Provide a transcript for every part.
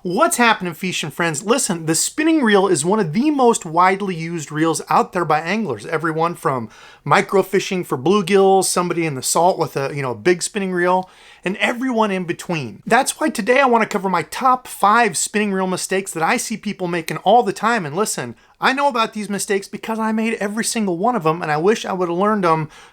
What's happening, fishing friends? Listen, the spinning reel is one of the most widely used reels out there by anglers. Everyone from microfishing for bluegills, somebody in the salt with a big spinning reel, and everyone in between. That's why today I want to cover my top 5 spinning reel mistakes that I see people making all the time. And listen, I know about these mistakes because I made every single one of them, and I wish I would have learned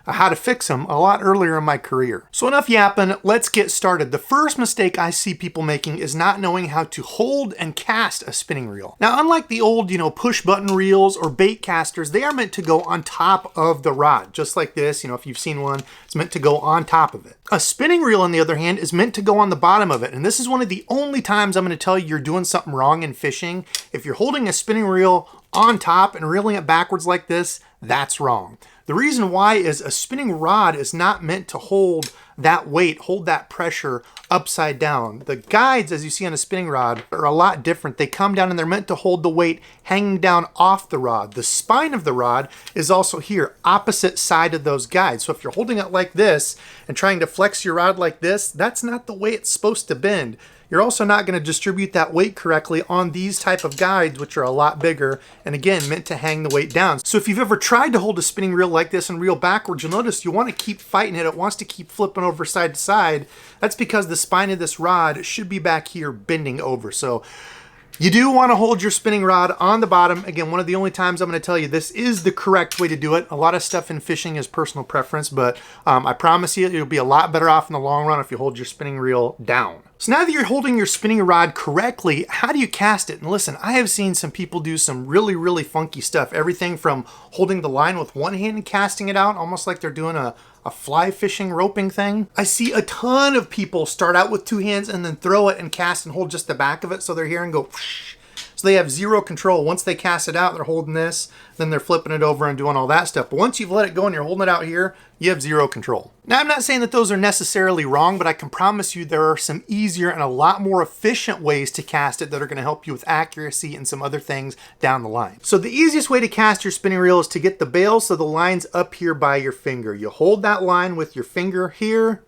how to fix them a lot earlier in my career. So enough yapping, let's get started. The first mistake I see people making is not knowing how to hold and cast a spinning reel. Now, unlike the old, push button reels or bait casters, they are meant to go on top of the rod, just like this. If you've seen one, it's meant to go on top of it. A spinning reel, on the other hand, is meant to go on the bottom of it. And this is one of the only times I'm going to tell you you're doing something wrong in fishing. If you're holding a spinning reel on top and reeling it backwards like this, that's wrong. The reason why is a spinning rod is not meant to hold that weight, hold that pressure upside down. The guides, as you see on a spinning rod, are a lot different. They come down and they're meant to hold the weight hanging down off the rod. The spine of the rod is also here, opposite side of those guides. So if you're holding it like this and trying to flex your rod like this, that's not the way it's supposed to bend. You're also not going to distribute that weight correctly on these type of guides, which are a lot bigger and again meant to hang the weight down. So if you've ever tried to hold a spinning reel like this and reel backwards, you'll notice you want to keep fighting it. It wants to keep flipping over side to side. That's because the spine of this rod should be back here bending over. So you do want to hold your spinning rod on the bottom. Again, one of the only times I'm going to tell you this is the correct way to do it. A lot of stuff in fishing is personal preference, but I promise you you'll be a lot better off in the long run if you hold your spinning reel down. So now that you're holding your spinning rod correctly, how do you cast it? And listen, I have seen some people do some really funky stuff. Everything from holding the line with one hand and casting it out, almost like they're doing a fly fishing roping thing. I see a ton of people start out with 2 hands and then throw it and cast and hold just the back of it so they're here and go whoosh. So they have zero control. Once they cast it out, they're holding this, then they're flipping it over and doing all that stuff. But once you've let it go and you're holding it out here, you have zero control. Now, I'm not saying that those are necessarily wrong, but I can promise you there are some easier and a lot more efficient ways to cast it that are going to help you with accuracy and some other things down the line. So the easiest way to cast your spinning reel is to get the bail so the line's up here by your finger. You hold that line with your finger here,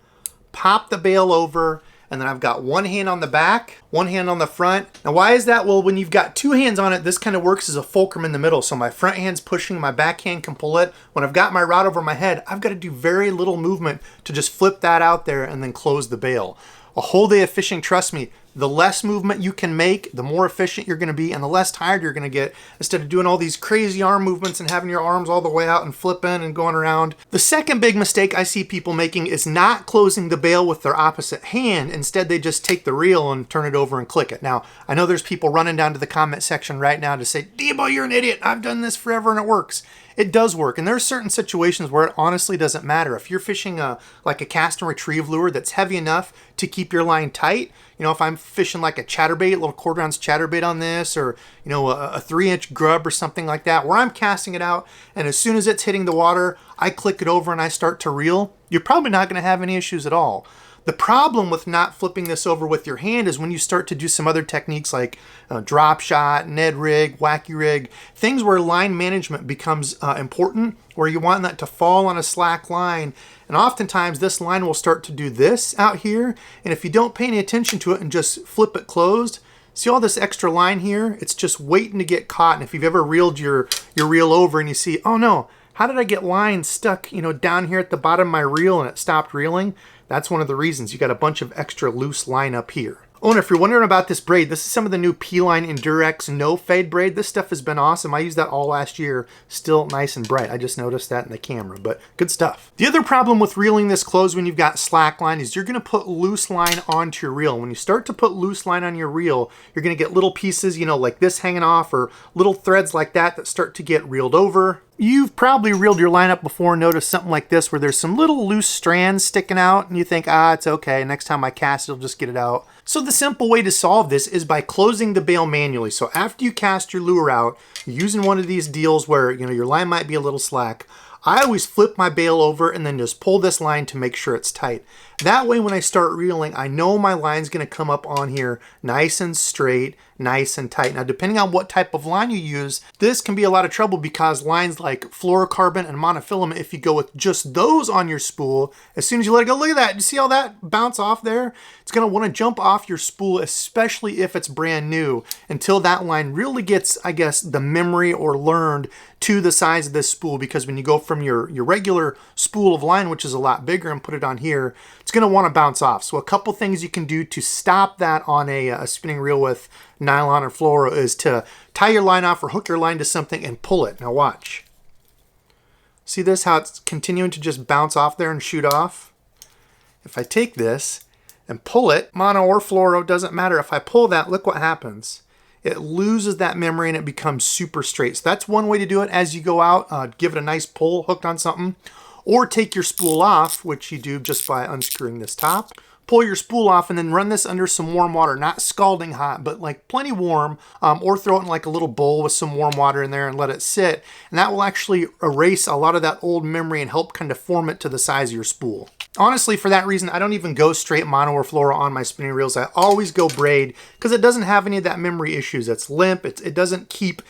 pop the bail over, and then I've got one hand on the back, one hand on the front. Now, why is that? Well, when you've got 2 hands on it, this kind of works as a fulcrum in the middle. So my front hand's pushing, my back hand can pull it. When I've got my rod over my head, I've got to do very little movement to just flip that out there and then close the bail. A whole day of fishing, trust me, the less movement you can make, the more efficient you're going to be and the less tired you're going to get instead of doing all these crazy arm movements and having your arms all the way out and flipping and going around. The second big mistake I see people making is not closing the bail with their opposite hand. Instead, they just take the reel and turn it over and click it. Now, I know there's people running down to the comment section right now to say, Debo, you're an idiot. I've done this forever and it works. It does work, and there are certain situations where it honestly doesn't matter. If you're fishing like a cast and retrieve lure that's heavy enough to keep your line tight, if I'm fishing like a chatterbait, a little 1/4 ounce chatterbait on this, or a 3-inch grub or something like that, where I'm casting it out, and as soon as it's hitting the water, I click it over and I start to reel, you're probably not going to have any issues at all. The problem with not flipping this over with your hand is when you start to do some other techniques like drop shot, Ned rig, wacky rig, things where line management becomes important, where you want that to fall on a slack line. And oftentimes this line will start to do this out here. And if you don't pay any attention to it and just flip it closed, see all this extra line here? It's just waiting to get caught. And if you've ever reeled your reel over and you see, oh no, how did I get line stuck, down here at the bottom of my reel and it stopped reeling? That's one of the reasons. You got a bunch of extra loose line up here. Oh, and if you're wondering about this braid, this is some of the new P-Line Endurex no fade braid. This stuff has been awesome. I used that all last year. Still nice and bright. I just noticed that in the camera, but good stuff. The other problem with reeling this closed when you've got slack line is you're going to put loose line onto your reel. When you start to put loose line on your reel, you're going to get little pieces, like this hanging off, or little threads like that start to get reeled over. You've probably reeled your line up before and noticed something like this where there's some little loose strands sticking out and you think, it's okay. Next time I cast, it'll just get it out. So the simple way to solve this is by closing the bail manually. So after you cast your lure out, you're using one of these deals where, your line might be a little slack. I always flip my bail over and then just pull this line to make sure it's tight. That way when I start reeling, I know my line's gonna come up on here nice and straight, nice and tight. Now, depending on what type of line you use, this can be a lot of trouble because lines like fluorocarbon and monofilament, if you go with just those on your spool, as soon as you let it go, look at that, you see all that bounce off there? It's gonna wanna jump off your spool, especially if it's brand new, until that line really gets, I guess, the memory or learned to the size of this spool, because when you go from your regular spool of line, which is a lot bigger, and put it on here, it's gonna wanna bounce off. So a couple things you can do to stop that on a spinning reel with nylon or fluoro is to tie your line off or hook your line to something and pull it. Now watch. See this, how it's continuing to just bounce off there and shoot off? If I take this and pull it, mono or fluoro, doesn't matter. If I pull that, look what happens. It loses that memory and it becomes super straight. So that's one way to do it. As you go out, give it a nice pull hooked on something, or take your spool off, which you do just by unscrewing this top. Pull your spool off and then run this under some warm water, not scalding hot, but like plenty warm, or throw it in like a little bowl with some warm water in there and let it sit. And that will actually erase a lot of that old memory and help kind of form it to the size of your spool. Honestly, for that reason, I don't even go straight mono or fluoro on my spinning reels. I always go braid because it doesn't have any of that memory issues. It's limp. It doesn't keep,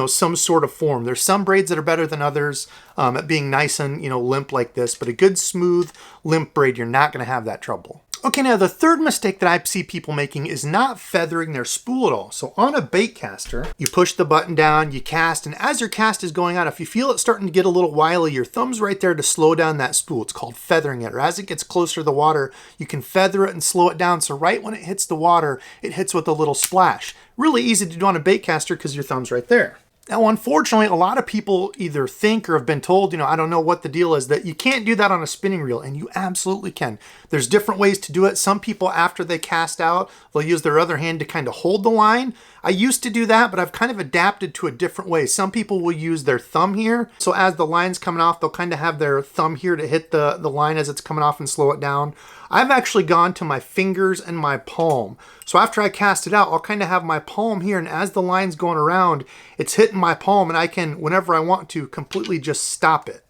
some sort of form. There's some braids that are better than others at being nice and, limp like this, but a good smooth limp braid, you're not going to have that trouble. Okay, now the third mistake that I see people making is not feathering their spool at all. So on a baitcaster, you push the button down, you cast, and as your cast is going out, if you feel it starting to get a little wily, your thumb's right there to slow down that spool. It's called feathering it. Or as it gets closer to the water, you can feather it and slow it down. So right when it hits the water, it hits with a little splash. Really easy to do on a baitcaster because your thumb's right there. Now, unfortunately, a lot of people either think or have been told, I don't know what the deal is, that you can't do that on a spinning reel, and you absolutely can. There's different ways to do it. Some people, after they cast out, they'll use their other hand to kind of hold the line. I used to do that, but I've kind of adapted to a different way. Some people will use their thumb here. So as the line's coming off, they'll kind of have their thumb here to hit the line as it's coming off and slow it down. I've actually gone to my fingers and my palm. So after I cast it out, I'll kind of have my palm here, and as the line's going around, it's hitting my palm, and I can, whenever I want to, completely just stop it.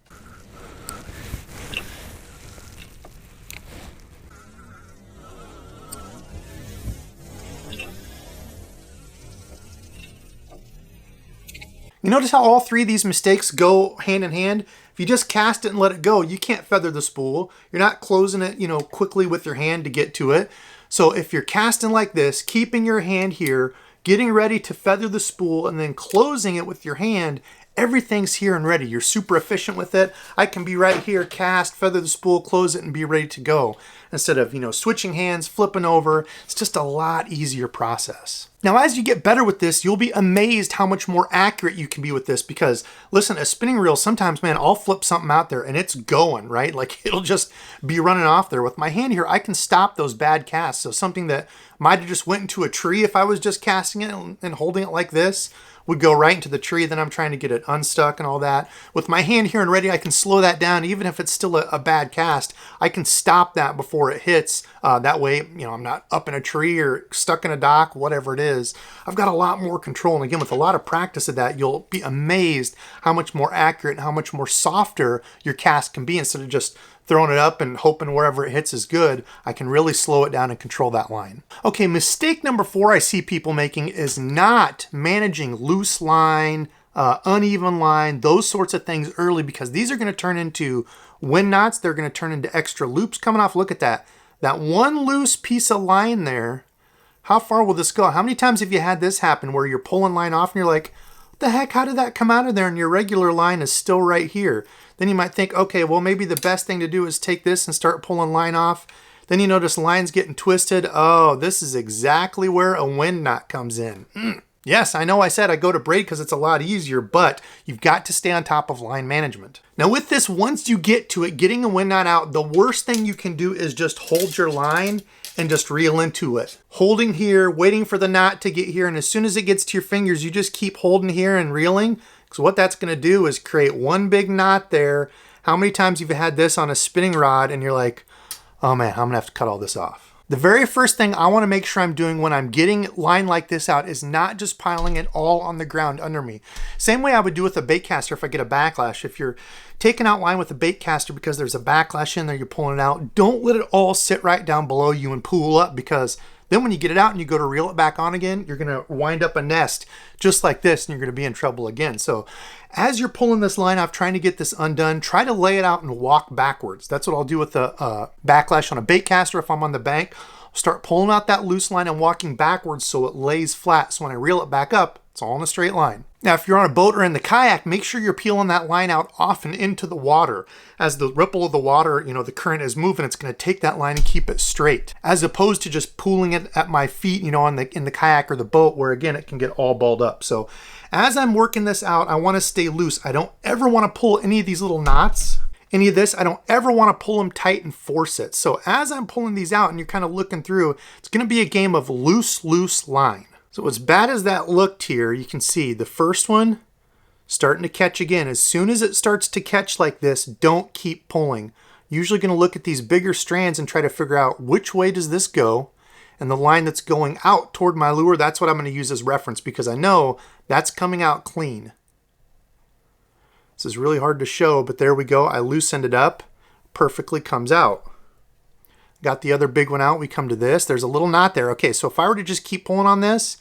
You notice how all three of these mistakes go hand in hand? If you just cast it and let it go, you can't feather the spool. You're not closing it, quickly with your hand to get to it. So if you're casting like this, keeping your hand here, getting ready to feather the spool, and then closing it with your hand, everything's here and ready. You're super efficient with it. I can be right here, cast, feather the spool, close it, and be ready to go. Instead of, switching hands, flipping over. It's just a lot easier process. Now, as you get better with this, you'll be amazed how much more accurate you can be with this, because listen, a spinning reel, sometimes, man, I'll flip something out there and it's going, right? Like it'll just be running off there. With my hand here, I can stop those bad casts. So something that might have just went into a tree if I was just casting it and holding it like this would go right into the tree. Then I'm trying to get it unstuck and all that. With my hand here and ready, I can slow that down. Even if it's still a bad cast, I can stop that before it hits. That way, I'm not up in a tree or stuck in a dock, whatever it is. I've got a lot more control. And again, with a lot of practice of that, you'll be amazed how much more accurate and how much more softer your cast can be. Instead of just throwing it up and hoping wherever it hits is good, I can really slow it down and control that line. Okay, mistake number 4 I see people making is not managing loose line, uneven line, those sorts of things early, because these are going to turn into wind knots. They're going to turn into extra loops coming off. Look at that. That one loose piece of line there. How far will this go? How many times have you had this happen where you're pulling line off and you're like, what the heck, how did that come out of there? And your regular line is still right here. Then you might think, okay, well, maybe the best thing to do is take this and start pulling line off. Then you notice line's getting twisted. Oh, this is exactly where a wind knot comes in. Yes, I know I said I go to braid because it's a lot easier, but you've got to stay on top of line management. Now with this, once you get to it, getting a wind knot out, the worst thing you can do is just hold your line and just reel into it. Holding here, waiting for the knot to get here, and as soon as it gets to your fingers, you just keep holding here and reeling. So what that's gonna do is create one big knot there. How many times have you had this on a spinning rod and you're like, oh man, I'm gonna have to cut all this off? The very first thing I want to make sure I'm doing when I'm getting line like this out is not just piling it all on the ground under me. Same way I would do with a baitcaster if I get a backlash. If you're taking out line with a baitcaster because there's a backlash in there, you're pulling it out, don't let it all sit right down below you and pool up, because then when you get it out and you go to reel it back on again, you're going to wind up a nest just like this and you're going to be in trouble again. So as you're pulling this line off, trying to get this undone, try to lay it out and walk backwards. That's what I'll do with the backlash on a baitcaster. If I'm on the bank, I'll start pulling out that loose line and walking backwards so it lays flat. So when I reel it back up, it's all in a straight line. Now, if you're on a boat or in the kayak, make sure you're peeling that line out off and into the water. As the ripple of the water, the current is moving, it's going to take that line and keep it straight, as opposed to just pooling it at my feet, in the kayak or the boat, where again, it can get all balled up. So as I'm working this out, I want to stay loose. I don't ever want to pull any of these little knots. Any of this, I don't ever want to pull them tight and force it. So as I'm pulling these out and you're kind of looking through, it's going to be a game of loose line. So as bad as that looked here, you can see the first one starting to catch again. As soon as it starts to catch like this, don't keep pulling. Usually going to look at these bigger strands and try to figure out which way does this go. And the line that's going out toward my lure, that's what I'm going to use as reference, because I know that's coming out clean. This is really hard to show, but there we go. I loosened it up. Perfectly comes out. Got the other big one out. We come to this. There's a little knot there. Okay, so if I were to just keep pulling on this,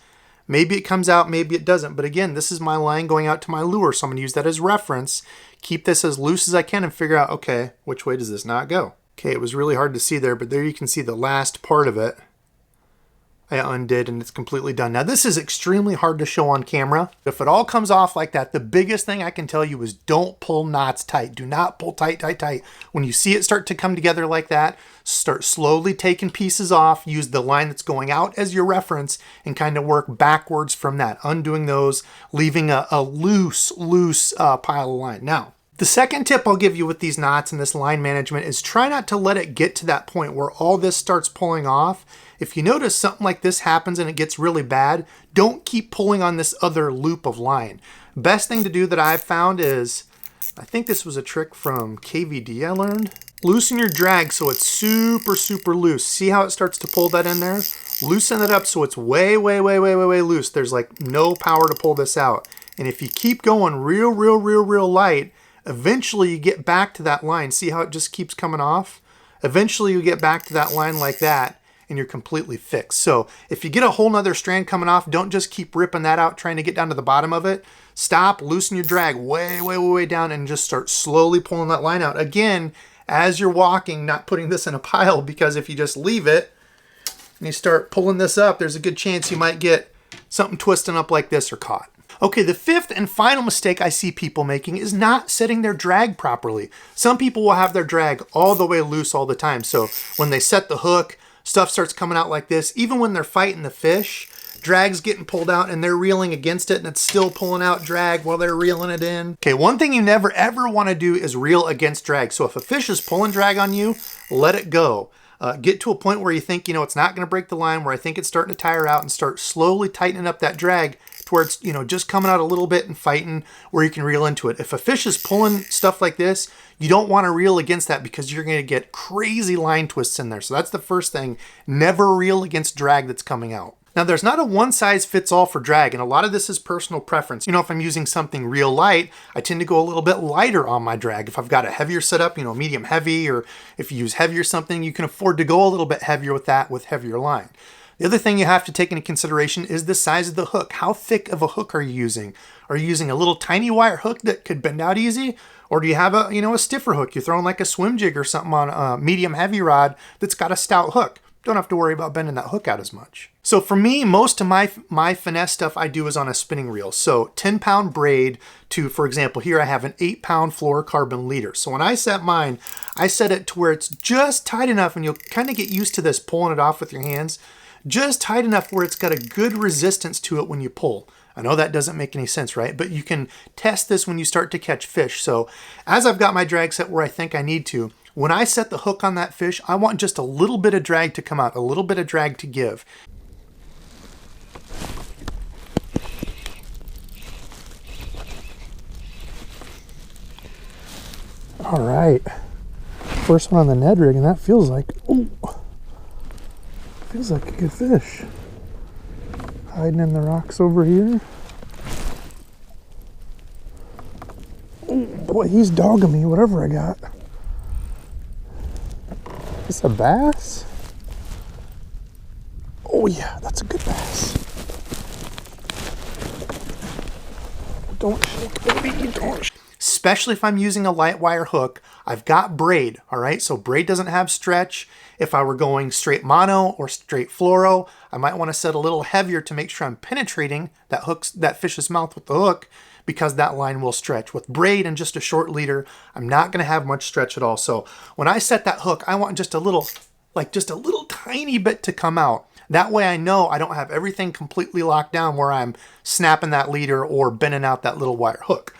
maybe it comes out, maybe it doesn't. But again, this is my line going out to my lure, so I'm going to use that as reference. Keep this as loose as I can and figure out, okay, which way does this knot go? Okay, it was really hard to see there, but there you can see the last part of it. I undid and it's completely done. Now this is extremely hard to show on camera. If it all comes off like that, the biggest thing I can tell you is don't pull knots tight. Do not pull tight. When you see it start to come together like that, start slowly taking pieces off. Use the line that's going out as your reference and kind of work backwards from that, undoing those, leaving a loose pile of line. Now, the second tip I'll give you with these knots and this line management is try not to let it get to that point where all this starts pulling off. If you notice something like this happens and it gets really bad, don't keep pulling on this other loop of line. Best thing to do that I've found is, I think this was a trick from KVD I learned. Loosen your drag so it's super loose. See how it starts to pull that in there? Loosen it up so it's way loose. There's like no power to pull this out. And if you keep going real light, eventually you get back to that line. See how it just keeps coming off? Eventually you get back to that line like that and you're completely fixed. So if you get a whole nother strand coming off, don't just keep ripping that out trying to get down to the bottom of it. Stop, loosen your drag way down and just start slowly pulling that line out. Again, as you're walking, not putting this in a pile, because if you just leave it and you start pulling this up, there's a good chance you might get something twisting up like this or caught. Okay, the fifth and final mistake I see people making is not setting their drag properly. Some people will have their drag all the way loose all the time. So when they set the hook, stuff starts coming out like this. Even when they're fighting the fish, drag's getting pulled out and they're reeling against it and it's still pulling out drag while they're reeling it in. Okay, one thing you never ever want to do is reel against drag. So if a fish is pulling drag on you, let it go. Get to a point where you think, it's not going to break the line, where I think it's starting to tire out, and start slowly tightening up that drag to where it's, just coming out a little bit and fighting where you can reel into it. If a fish is pulling stuff like this, you don't want to reel against that because you're going to get crazy line twists in there. So that's the first thing. Never reel against drag that's coming out. Now, there's not a one-size-fits-all for drag, and a lot of this is personal preference. If I'm using something real light, I tend to go a little bit lighter on my drag. If I've got a heavier setup, medium heavy, or if you use heavier something, you can afford to go a little bit heavier with that with heavier line. The other thing you have to take into consideration is the size of the hook. How thick of a hook are you using? Are you using a little tiny wire hook that could bend out easy? Or do you have a stiffer hook? You're throwing like a swim jig or something on a medium heavy rod that's got a stout hook. Don't have to worry about bending that hook out as much. So for me, most of my finesse stuff I do is on a spinning reel. So 10-pound braid to, for example, here I have an 8-pound fluorocarbon leader. So when I set mine, I set it to where it's just tight enough, and you'll kind of get used to this pulling it off with your hands, just tight enough where it's got a good resistance to it when you pull. I know that doesn't make any sense, right? But you can test this when you start to catch fish. So as I've got my drag set where I think I need to, when I set the hook on that fish, I want just a little bit of drag to come out, a little bit of drag to give. All right, first one on the Ned rig, and that feels like, ooh. Feels like a good fish. Hiding in the rocks over here. Oh boy, he's dogging me, whatever I got. Is this a bass? Oh yeah, that's a good bass. Don't shake, baby, don't shake. Especially if I'm using a light wire hook, I've got braid, all right? So braid doesn't have stretch. If I were going straight mono or straight fluoro, I might want to set a little heavier to make sure I'm penetrating that fish's mouth with the hook, because that line will stretch. With braid and just a short leader, I'm not going to have much stretch at all. So when I set that hook, I want just a little tiny bit to come out. That way I know I don't have everything completely locked down where I'm snapping that leader or bending out that little wire hook.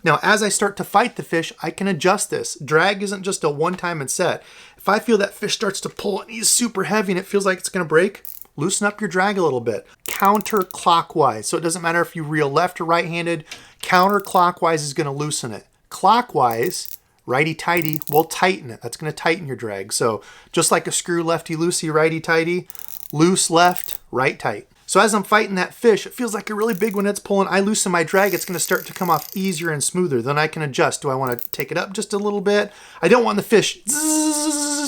Now, as I start to fight the fish, I can adjust this. Drag isn't just a one-time and set. If I feel that fish starts to pull and he's super heavy and it feels like it's going to break, loosen up your drag a little bit. Counterclockwise. So it doesn't matter if you reel left or right-handed. Counterclockwise is going to loosen it. Clockwise, righty-tighty, will tighten it. That's going to tighten your drag. So just like a screw lefty-loosey, righty-tighty, loose left, right tight. So as I'm fighting that fish, it feels like a really big one it's pulling. I loosen my drag, it's going to start to come off easier and smoother. Then I can adjust. Do I want to take it up just a little bit? I don't want the fish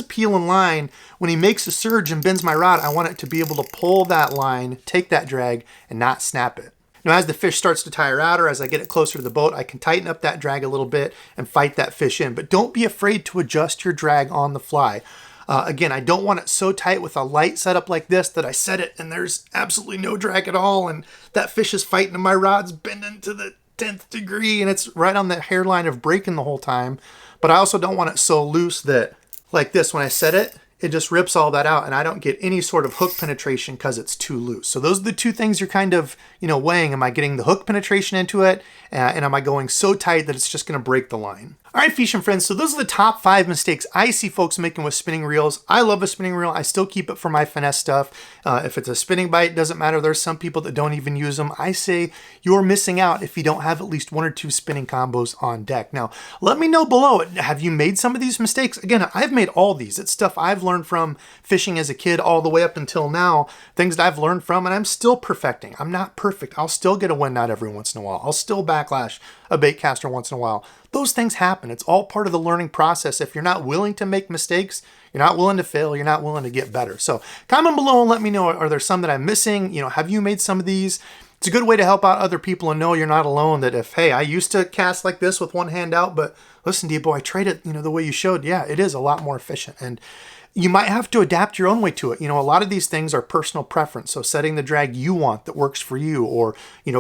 peel in line. When he makes a surge and bends my rod, I want it to be able to pull that line, take that drag, and not snap it. Now, as the fish starts to tire out or as I get it closer to the boat, I can tighten up that drag a little bit and fight that fish in. But don't be afraid to adjust your drag on the fly. Again, I don't want it so tight with a light setup like this that I set it and there's absolutely no drag at all and that fish is fighting and my rod's bending to the 10th degree and it's right on the hairline of breaking the whole time. But I also don't want it so loose that, like this, when I set it, it just rips all that out and I don't get any sort of hook penetration because it's too loose. So those are the two things you're kind of, weighing. Am I getting the hook penetration into it? And am I going so tight that it's just going to break the line? All right, fishing friends, so those are the top 5 mistakes I see folks making with spinning reels. I love a spinning reel. I still keep it for my finesse stuff. If it's a spinning bite, doesn't matter. There's some people that don't even use them. I say you're missing out if you don't have at least 1 or 2 spinning combos on deck. Now, let me know below, have you made some of these mistakes? Again, I've made all these. It's stuff I've learned from fishing as a kid all the way up until now, things that I've learned from, and I'm still perfecting. I'm not perfect. I'll still get a win knot every once in a while. I'll still backlash a baitcaster once in a while. Those things happen. It's all part of the learning process. If you're not willing to make mistakes, you're not willing to fail, you're not willing to get better. So comment below and let me know, are there some that I'm missing? Have you made some of these? It's a good way to help out other people and know you're not alone, that if, hey, I used to cast like this with one hand out, but listen, Debo, I tried it, the way you showed. Yeah, it is a lot more efficient. And you might have to adapt your own way to it. A lot of these things are personal preference. So setting the drag you want that works for you, or,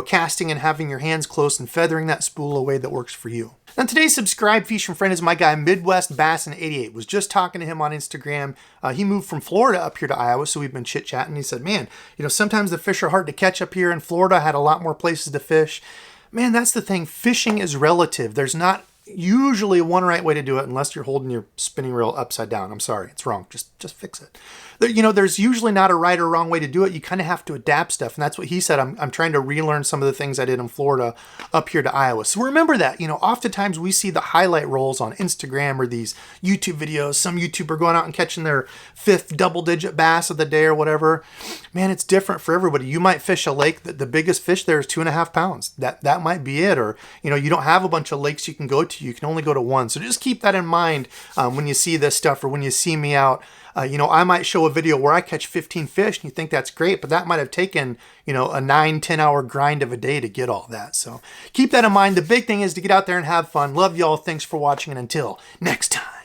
casting and having your hands close and feathering that spool away that works for you. Now, today's subscribed fishing friend is my guy, Midwest Bass in 88. Was just talking to him on Instagram. He moved from Florida up here to Iowa, so we've been chit-chatting. He said, man, sometimes the fish are hard to catch up here in Florida. I had a lot more places to fish. Man, that's the thing. Fishing is relative. There's not usually one right way to do it unless you're holding your spinning reel upside down. I'm sorry, it's wrong. Just fix it. There's usually not a right or wrong way to do it. You kind of have to adapt stuff. And that's what he said. I'm trying to relearn some of the things I did in Florida up here to Iowa. So remember that, oftentimes we see the highlight rolls on Instagram or these YouTube videos. Some YouTuber going out and catching their 5th double-digit bass of the day or whatever. Man, it's different for everybody. You might fish a lake that the biggest fish there is 2.5 pounds. That might be it. Or, you don't have a bunch of lakes you can go to. You can only go to one. So just keep that in mind when you see this stuff or when you see me out. I might show a video where I catch 15 fish and you think that's great, but that might have taken, a 9-10 hour grind of a day to get all that. So keep that in mind. The big thing is to get out there and have fun. Love y'all. Thanks for watching. And until next time.